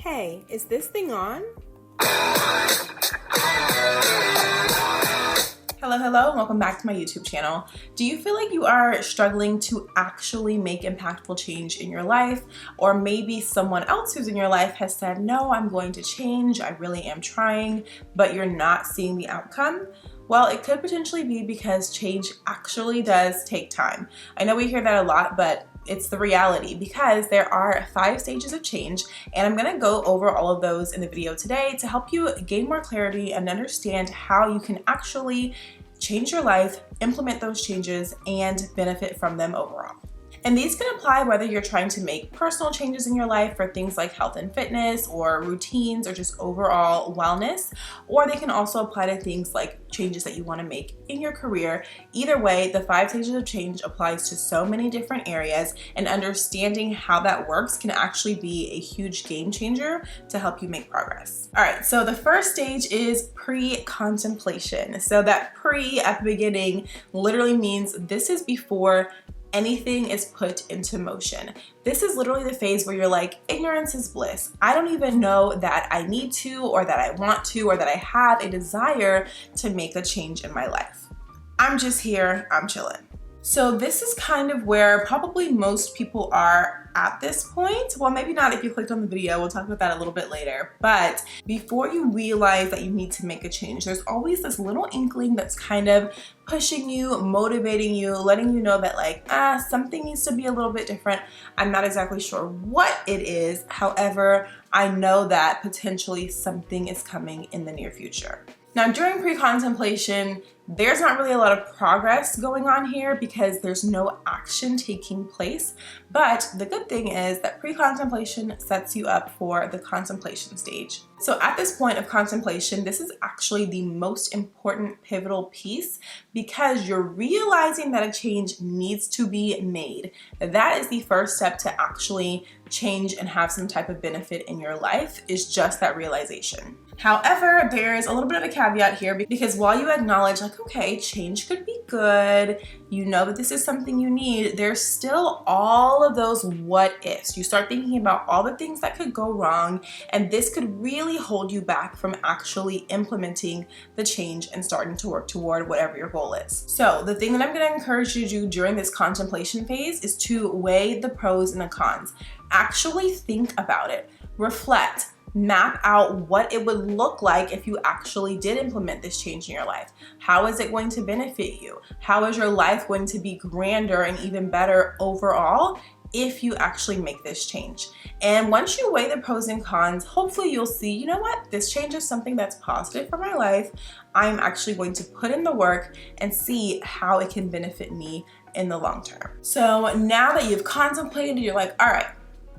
Hey, is this thing on? Hello, welcome back to my YouTube channel. Do you feel like you are struggling to actually make impactful change in your life? Or maybe someone else who's in your life has said, no, I'm going to change, I really am trying, but you're not seeing the outcome? Well, it could potentially be because change actually does take time. I know we hear that a lot, but it's the reality because there are 5 stages of change, and I'm gonna go over all of those in the video today to help you gain more clarity and understand how you can actually change your life, implement those changes, and benefit from them overall. And these can apply whether you're trying to make personal changes in your life for things like health and fitness or routines or just overall wellness, or they can also apply to things like changes that you want to make in your career. Either way, the 5 stages of change applies to so many different areas, and understanding how that works can actually be a huge game changer to help you make progress. All right, so the first stage is pre-contemplation. So that pre at the beginning literally means this is before anything is put into motion. This is literally the phase where you're like, ignorance is bliss. I don't even know that I need to, or that I want to, or that I have a desire to make a change in my life. I'm just here, I'm chilling. So this is kind of where probably most people are at this point. Well, maybe not if you clicked on the video, we'll talk about that a little bit later. But before you realize that you need to make a change, there's always this little inkling that's kind of pushing you, motivating you, letting you know that like, something needs to be a little bit different. I'm not exactly sure what it is. However, I know that potentially something is coming in the near future. Now, during pre-contemplation, there's not really a lot of progress going on here because there's no action taking place. But the good thing is that pre-contemplation sets you up for the contemplation stage. So at this point of contemplation, this is actually the most important pivotal piece because you're realizing that a change needs to be made. That is the first step to actually change and have some type of benefit in your life, is just that realization. However, there's a little bit of a caveat here because while you acknowledge like, okay, change could be good, you know that this is something you need, there's still all of those what ifs. You start thinking about all the things that could go wrong, and this could really hold you back from actually implementing the change and starting to work toward whatever your goal is. So the thing that I'm going to encourage you to do during this contemplation phase is to weigh the pros and the cons. Actually think about it, reflect, map out what it would look like if you actually did implement this change in your life. How is it going to benefit you? How is your life going to be grander and even better overall if you actually make this change? And once you weigh the pros and cons, hopefully you'll see, you know what, this change is something that's positive for my life. I'm actually going to put in the work and see how it can benefit me in the long term. So now that you've contemplated, you're like, all right,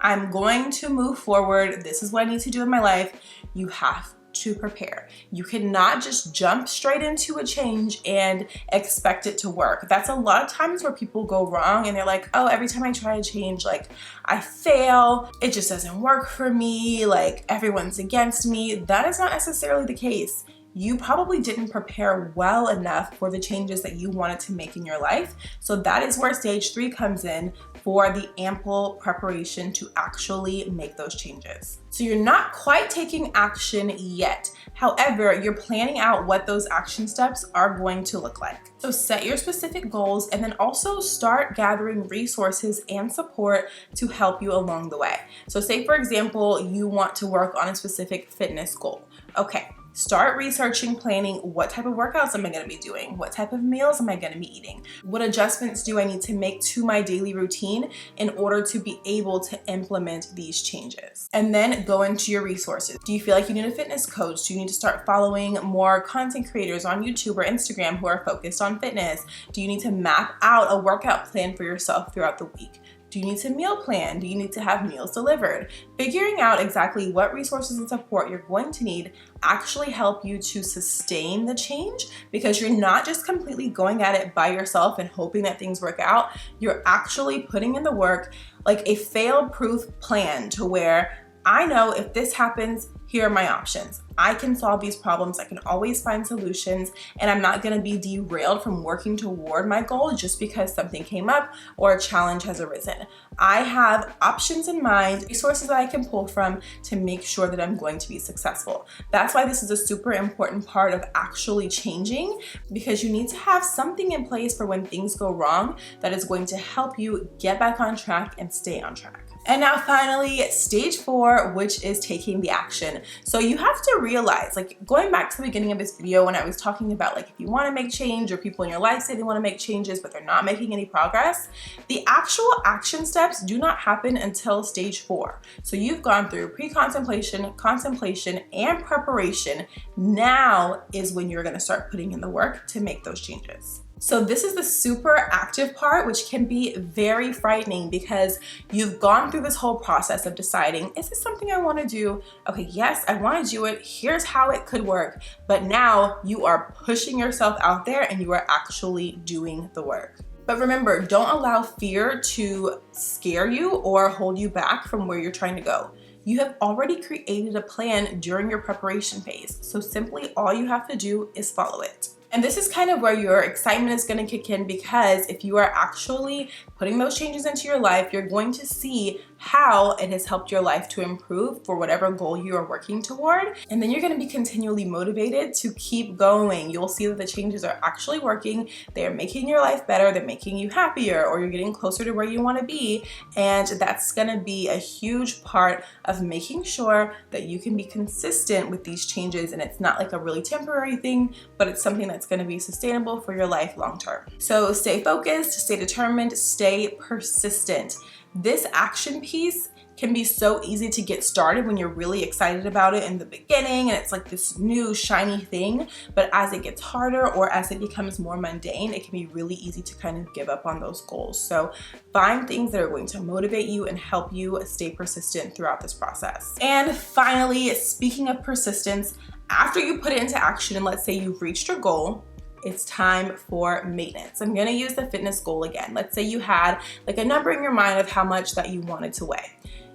I'm going to move forward. This is what I need to do in my life. You have to prepare. You cannot just jump straight into a change and expect it to work. That's a lot of times where people go wrong and they're like, oh, every time I try to change, like I fail. It just doesn't work for me. Like everyone's against me. That is not necessarily the case. You probably didn't prepare well enough for the changes that you wanted to make in your life. So that is where stage 3 comes in, for the ample preparation to actually make those changes. So you're not quite taking action yet. However, you're planning out what those action steps are going to look like. So set your specific goals and then also start gathering resources and support to help you along the way. So say for example, you want to work on a specific fitness goal. Okay. Start researching, planning, what type of workouts am I going to be doing? What type of meals am I going to be eating? What adjustments do I need to make to my daily routine in order to be able to implement these changes? And then go into your resources. Do you feel like you need a fitness coach? Do you need to start following more content creators on YouTube or Instagram who are focused on fitness? Do you need to map out a workout plan for yourself throughout the week? Do you need to meal plan? Do you need to have meals delivered? Figuring out exactly what resources and support you're going to need actually help you to sustain the change, because you're not just completely going at it by yourself and hoping that things work out. You're actually putting in the work, like a fail-proof plan to where I know if this happens, here are my options. I can solve these problems. I can always find solutions, and I'm not going to be derailed from working toward my goal just because something came up or a challenge has arisen. I have options in mind, resources that I can pull from to make sure that I'm going to be successful. That's why this is a super important part of actually changing, because you need to have something in place for when things go wrong that is going to help you get back on track and stay on track. And now finally, stage 4, which is taking the action. So you have to realize, like going back to the beginning of this video when I was talking about like if you want to make change or people in your life say they want to make changes but they're not making any progress, the actual action steps do not happen until stage 4. So you've gone through pre-contemplation, contemplation, and preparation. Now is when you're going to start putting in the work to make those changes. So this is the super active part, which can be very frightening because you've gone through this whole process of deciding, is this something I want to do? Okay, yes, I want to do it. Here's how it could work. But now you are pushing yourself out there and you are actually doing the work. But remember, don't allow fear to scare you or hold you back from where you're trying to go. You have already created a plan during your preparation phase. So simply all you have to do is follow it. And this is kind of where your excitement is going to kick in, because if you are actually putting those changes into your life, you're going to see how it has helped your life to improve for whatever goal you are working toward. And then you're going to be continually motivated to keep going. You'll see that the changes are actually working. They're making your life better. They're making you happier, or you're getting closer to where you want to be. And that's going to be a huge part of making sure that you can be consistent with these changes. And it's not like a really temporary thing, but it's something that's going to be sustainable for your life long term. So stay focused, stay determined, stay persistent. This action piece can be so easy to get started when you're really excited about it in the beginning and it's like this new shiny thing, but as it gets harder or as it becomes more mundane, it can be really easy to kind of give up on those goals. So find things that are going to motivate you and help you stay persistent throughout this process. And finally, speaking of persistence, after you put it into action and let's say you've reached your goal, it's time for maintenance. I'm gonna use the fitness goal again. Let's say you had like a number in your mind of how much that you wanted to weigh.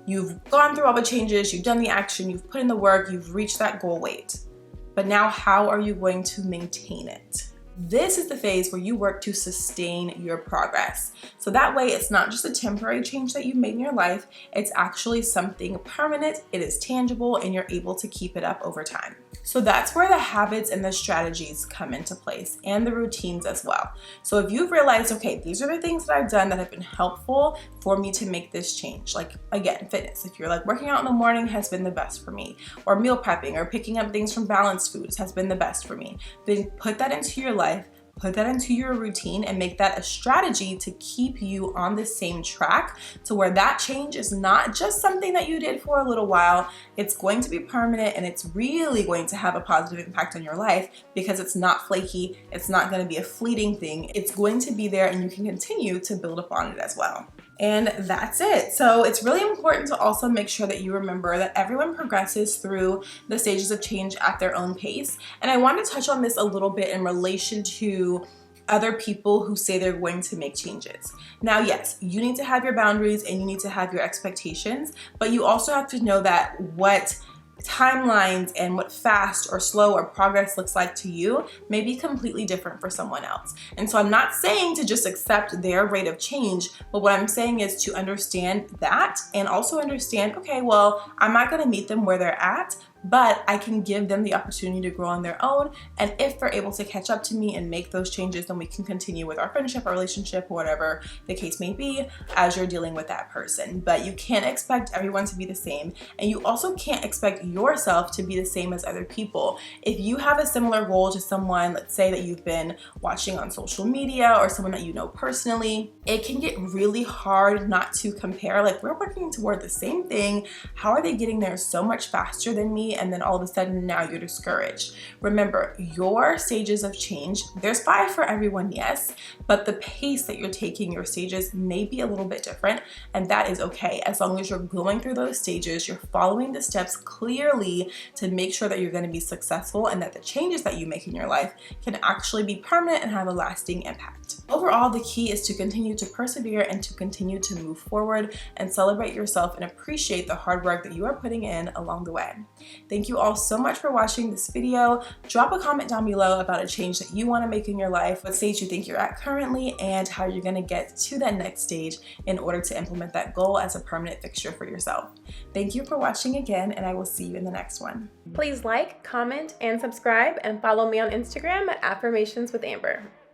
You've gone through all the changes, you've done the action, you've put in the work, you've reached that goal weight. But now how are you going to maintain it? This is the phase where you work to sustain your progress. So that way it's not just a temporary change that you've made in your life, it's actually something permanent, it is tangible, and you're able to keep it up over time. So that's where the habits and the strategies come into place, and the routines as well. So if you've realized, okay, these are the things that I've done that have been helpful for me to make this change. Like again, fitness. If you're like working out in the morning has been the best for me, or meal prepping or picking up things from balanced foods has been the best for me, then put that into your life. Put that into your routine and make that a strategy to keep you on the same track to where that change is not just something that you did for a little while. It's going to be permanent and it's really going to have a positive impact on your life because it's not flaky. It's not going to be a fleeting thing. It's going to be there and you can continue to build upon it as well. And that's it. So it's really important to also make sure that you remember that everyone progresses through the stages of change at their own pace. And I want to touch on this a little bit in relation to other people who say they're going to make changes. Now, yes, you need to have your boundaries and you need to have your expectations, but you also have to know that what timelines and what fast or slow or progress looks like to you may be completely different for someone else. And so I'm not saying to just accept their rate of change, but what I'm saying is to understand that and also understand, okay, well, I'm not going to meet them where they're at, but I can give them the opportunity to grow on their own. And if they're able to catch up to me and make those changes, then we can continue with our friendship or relationship, or whatever the case may be, as you're dealing with that person. But you can't expect everyone to be the same. And you also can't expect yourself to be the same as other people. If you have a similar goal to someone, let's say that you've been watching on social media or someone that you know personally, it can get really hard not to compare. Like, we're working toward the same thing. How are they getting there so much faster than me? me and then all of a sudden now you're discouraged. Remember, your stages of change, there's 5 for everyone, yes, but the pace that you're taking your stages may be a little bit different, and that is okay. As long as you're going through those stages, you're following the steps clearly to make sure that you're going to be successful and that the changes that you make in your life can actually be permanent and have a lasting impact. Overall, the key is to continue to persevere and to continue to move forward and celebrate yourself and appreciate the hard work that you are putting in along the way. Thank you all so much for watching this video. Drop a comment down below about a change that you want to make in your life, what stage you think you're at currently, and how you're going to get to that next stage in order to implement that goal as a permanent fixture for yourself. Thank you for watching again, and I will see you in the next one. Please like, comment, and subscribe, and follow me on Instagram at Affirmations with Amber.